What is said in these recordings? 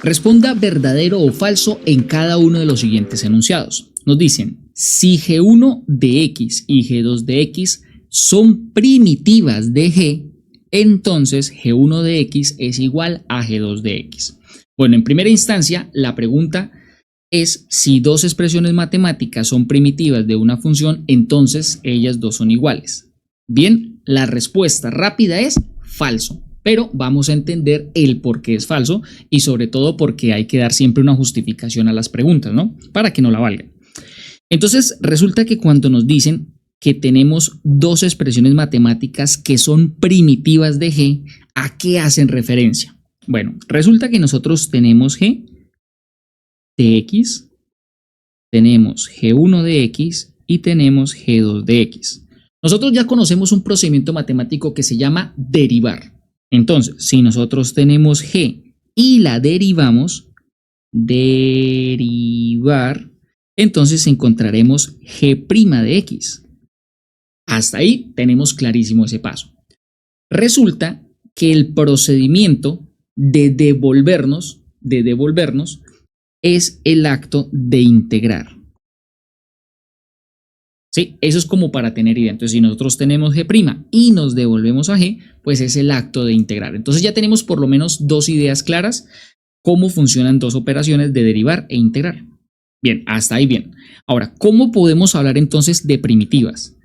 Responda verdadero o falso en cada uno de los siguientes enunciados. Nos dicen, si G1 de X y G2 de X son primitivas de G, entonces G1 de X es igual a G2 de X. Bueno, en primera instancia, la pregunta es si dos expresiones matemáticas son primitivas de una función, entonces ellas dos son iguales. Bien, la respuesta rápida es falso, pero vamos a entender el por qué es falso y sobre todo porque hay que dar siempre una justificación a las preguntas, ¿no? Para que no la valgan. Entonces, resulta que cuando nos dicen que tenemos dos expresiones matemáticas que son primitivas de G, ¿a qué hacen referencia? Bueno, resulta que nosotros tenemos G de X, tenemos G1 de X y tenemos G2 de X. Nosotros ya conocemos un procedimiento matemático que se llama derivar. Entonces, si nosotros tenemos G y la derivamos, derivar, entonces encontraremos G' de X. Hasta ahí tenemos clarísimo ese paso. Resulta que el procedimiento de devolvernos es el acto de integrar. ¿Sí? Eso es como para tener idea. Entonces, si nosotros tenemos G' y nos devolvemos a G, pues es el acto de integrar. Entonces ya tenemos por lo menos dos ideas claras cómo funcionan dos operaciones de derivar e integrar. Bien, hasta ahí bien. Ahora, ¿cómo podemos hablar entonces de primitivas?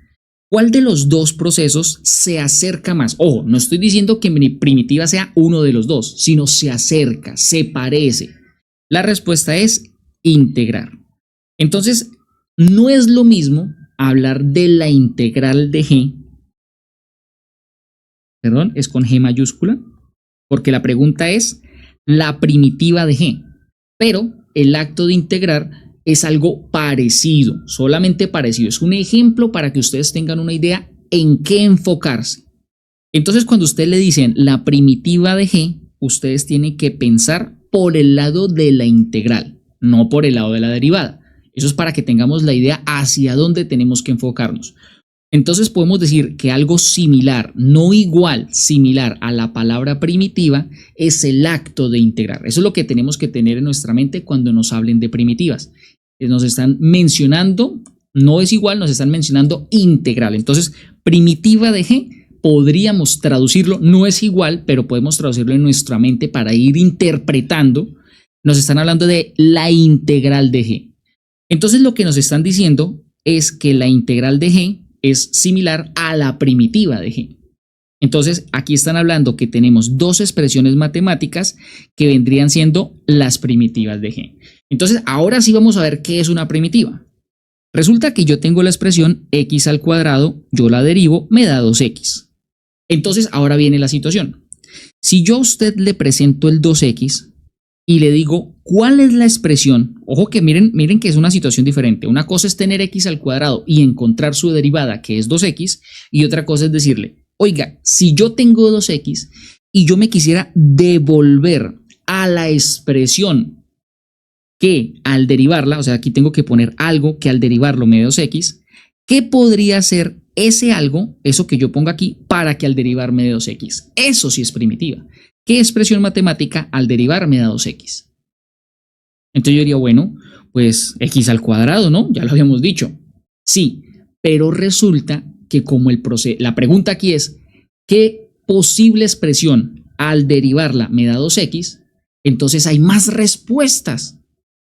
¿Cuál de los dos procesos se acerca más? Ojo, no estoy diciendo que mi primitiva sea uno de los dos, sino se acerca, se parece. La respuesta es integrar. Entonces, no es lo mismo hablar de la integral de G, perdón, es con G mayúscula, porque la pregunta es la primitiva de G, pero el acto de integrar es algo parecido, solamente parecido. Es un ejemplo para que ustedes tengan una idea en qué enfocarse. Entonces, cuando ustedes le dicen la primitiva de G, ustedes tienen que pensar por el lado de la integral, no por el lado de la derivada. Eso es para que tengamos la idea hacia dónde tenemos que enfocarnos. Entonces podemos decir que algo similar, no igual, similar a la palabra primitiva es el acto de integrar. Eso es lo que tenemos que tener en nuestra mente cuando nos hablen de primitivas. Nos están mencionando, no es igual, nos están mencionando integral. Entonces, primitiva de G, podríamos traducirlo, no es igual, pero podemos traducirlo en nuestra mente para ir interpretando. Nos están hablando de la integral de G. Entonces lo que nos están diciendo es que la integral de G es similar a la primitiva de G. Entonces aquí están hablando que tenemos dos expresiones matemáticas que vendrían siendo las primitivas de G. Entonces ahora sí vamos a ver qué es una primitiva. Resulta que yo tengo la expresión x al cuadrado, yo la derivo, me da 2x. Entonces ahora viene la situación. Si yo a usted le presento el 2x, y le digo, ¿cuál es la expresión? Ojo que miren que es una situación diferente. Una cosa es tener x al cuadrado y encontrar su derivada, que es 2x, y otra cosa es decirle, oiga, si yo tengo 2x y yo me quisiera devolver a la expresión que al derivarla, o sea, aquí tengo que poner algo que al derivarlo me dé 2x, ¿qué podría ser ese algo, eso que yo pongo aquí, para que al derivar me dé 2x? Eso sí es primitiva. ¿Qué expresión matemática al derivar me da 2x? Entonces yo diría, bueno, pues x al cuadrado, ¿no? Ya lo habíamos dicho. Sí, pero resulta que como la pregunta aquí es, ¿qué posible expresión al derivarla me da 2x? Entonces hay más respuestas,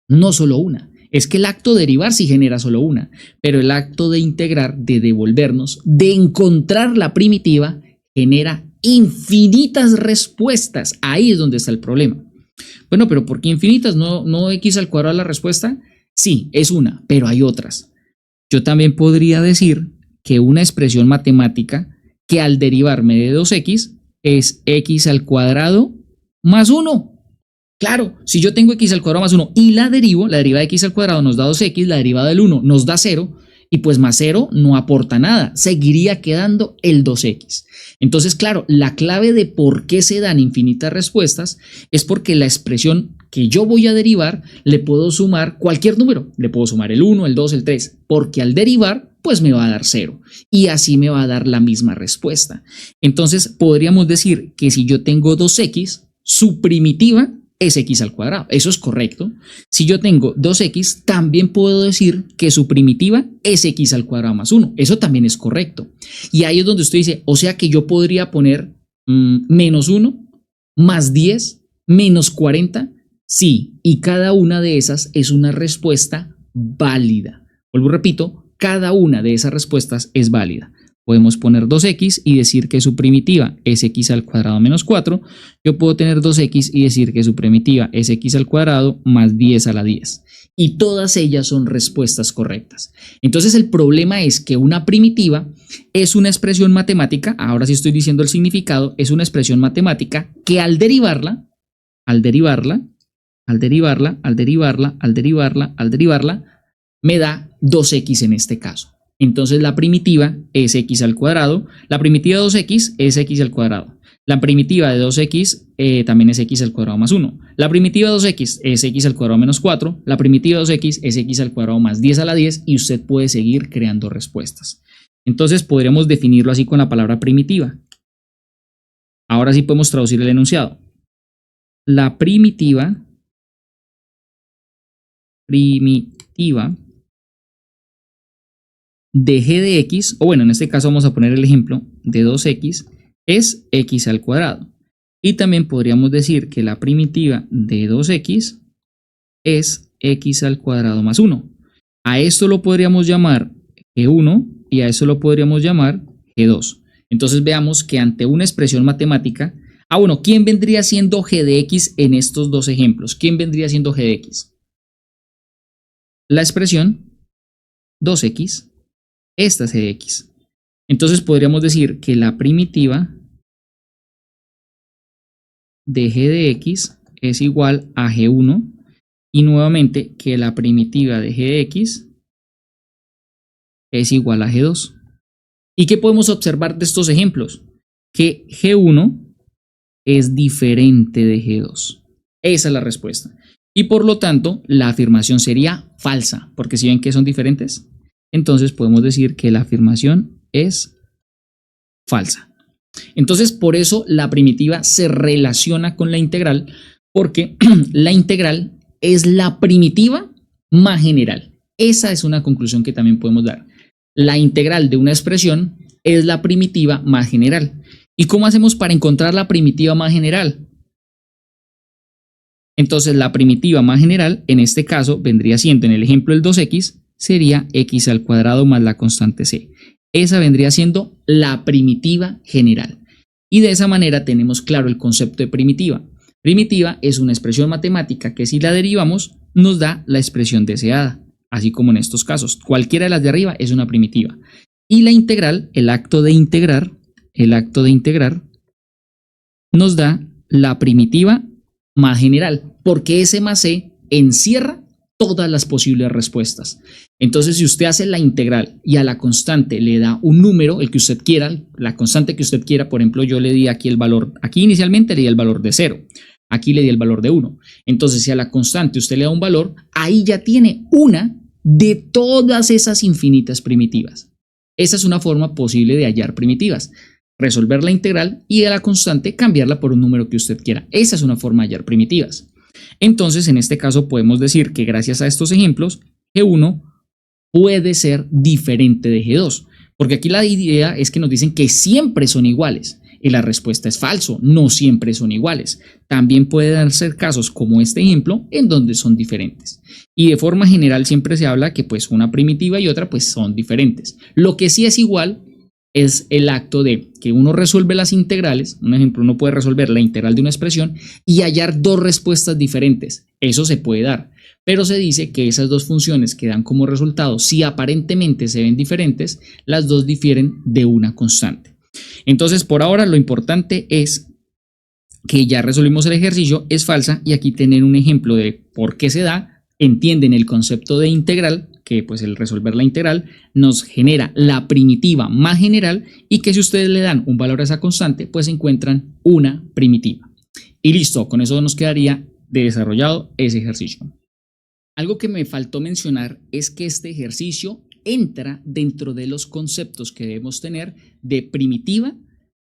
no solo una. Es que el acto de derivar sí genera solo una, pero el acto de integrar, de devolvernos, de encontrar la primitiva, genera infinitas respuestas. Ahí es donde está el problema. Bueno, pero ¿por qué infinitas? ¿No x al cuadrado la respuesta? Sí, es una, pero hay otras. Yo también podría decir que una expresión matemática que al derivar me dé 2x es x al cuadrado más 1. Claro, si yo tengo x al cuadrado más 1 y la derivada de x al cuadrado nos da 2x, la derivada del 1 nos da 0, y pues más 0 no aporta nada, seguiría quedando el 2x. Entonces, claro, la clave de por qué se dan infinitas respuestas es porque la expresión que yo voy a derivar le puedo sumar cualquier número, le puedo sumar el 1, el 2, el 3, porque al derivar pues me va a dar 0 y así me va a dar la misma respuesta. Entonces podríamos decir que si yo tengo 2x, su primitiva es x al cuadrado. Eso es correcto. Si yo tengo 2x, también puedo decir que su primitiva es x al cuadrado más 1. Eso también es correcto. Y ahí es donde usted dice, o sea que yo podría poner menos 1, más 10, menos 40. Sí, y cada una de esas es una respuesta válida. Vuelvo y repito, cada una de esas respuestas es válida. Podemos poner 2x y decir que su primitiva es x al cuadrado menos 4. Yo puedo tener 2x y decir que su primitiva es x al cuadrado más 10 a la 10. Y todas ellas son respuestas correctas. Entonces el problema es que una primitiva es una expresión matemática, ahora sí estoy diciendo el significado, es una expresión matemática que al derivarla, me da 2x en este caso. Entonces la primitiva es x al cuadrado, la primitiva de 2x es x al cuadrado, la primitiva de 2x también es x al cuadrado más 1, la primitiva de 2x es x al cuadrado menos 4, la primitiva de 2x es x al cuadrado más 10 a la 10 y usted puede seguir creando respuestas. Entonces podríamos definirlo así con la palabra primitiva. Ahora sí podemos traducir el enunciado. La primitiva de g de x, o bueno, en este caso vamos a poner el ejemplo de 2x, es x al cuadrado. Y también podríamos decir que la primitiva de 2x es x al cuadrado más 1. A esto lo podríamos llamar g1 y a eso lo podríamos llamar g2. Entonces veamos que ante una expresión matemática, bueno, ¿quién vendría siendo g de x en estos dos ejemplos? ¿Quién vendría siendo g de x? La expresión 2x. Esta es g de x. Entonces podríamos decir que la primitiva de g de x es igual a g1 y nuevamente que la primitiva de g de x es igual a g2. ¿Y qué podemos observar de estos ejemplos? Que g1 es diferente de g2. Esa es la respuesta. Y por lo tanto, la afirmación sería falsa, porque si ven que son diferentes, entonces podemos decir que la afirmación es falsa. Entonces, por eso la primitiva se relaciona con la integral, porque la integral es la primitiva más general. Esa es una conclusión que también podemos dar. La integral de una expresión es la primitiva más general. ¿Y cómo hacemos para encontrar la primitiva más general? Entonces, la primitiva más general, en este caso, vendría siendo, en el ejemplo del 2x, sería x al cuadrado más la constante c. Esa vendría siendo la primitiva general. Y de esa manera tenemos claro el concepto de primitiva. Primitiva es una expresión matemática que si la derivamos nos da la expresión deseada, así como en estos casos. Cualquiera de las de arriba es una primitiva. Y la integral, el acto de integrar, nos da la primitiva más general, porque ese más c encierra todas las posibles respuestas. Entonces, si usted hace la integral y a la constante le da un número, el que usted quiera, la constante que usted quiera, por ejemplo, yo le di aquí el valor, aquí inicialmente le di el valor de 0, aquí le di el valor de 1. Entonces, si a la constante usted le da un valor, ahí ya tiene una de todas esas infinitas primitivas. Esa es una forma posible de hallar primitivas. Resolver la integral y a la constante cambiarla por un número que usted quiera. Esa es una forma de hallar primitivas. Entonces, en este caso podemos decir que gracias a estos ejemplos, G1 puede ser diferente de G2, porque aquí la idea es que nos dicen que siempre son iguales, y la respuesta es falso, no siempre son iguales. También pueden ser casos como este ejemplo en donde son diferentes. Y de forma general siempre se habla que pues una primitiva y otra pues son diferentes. Lo que sí es igual es el acto de que uno resuelve las integrales. Un ejemplo, uno puede resolver la integral de una expresión y hallar dos respuestas diferentes. Eso se puede dar, pero se dice que esas dos funciones que dan como resultado, si aparentemente se ven diferentes, las dos difieren de una constante. Entonces, por ahora lo importante es que ya resolvimos el ejercicio, es falsa, y aquí tienen un ejemplo de por qué se da, entienden el concepto de integral, que pues el resolver la integral nos genera la primitiva más general y que si ustedes le dan un valor a esa constante, pues encuentran una primitiva. Y listo, con eso nos quedaría desarrollado ese ejercicio. Algo que me faltó mencionar es que este ejercicio entra dentro de los conceptos que debemos tener de primitiva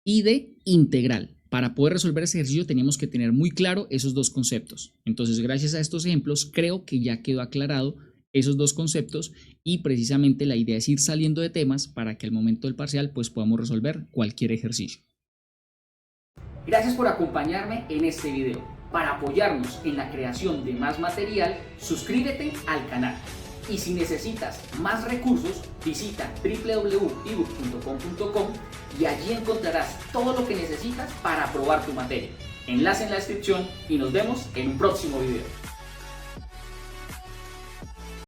y de integral. Para poder resolver ese ejercicio tenemos que tener muy claro esos dos conceptos. Entonces, gracias a estos ejemplos, creo que ya quedó aclarado esos dos conceptos y precisamente la idea es ir saliendo de temas para que al momento del parcial pues podamos resolver cualquier ejercicio. Gracias por acompañarme en este video. Para apoyarnos en la creación de más material, suscríbete al canal. Y si necesitas más recursos, visita www.ebook.com.co y allí encontrarás todo lo que necesitas para aprobar tu materia. Enlace en la descripción y nos vemos en un próximo video.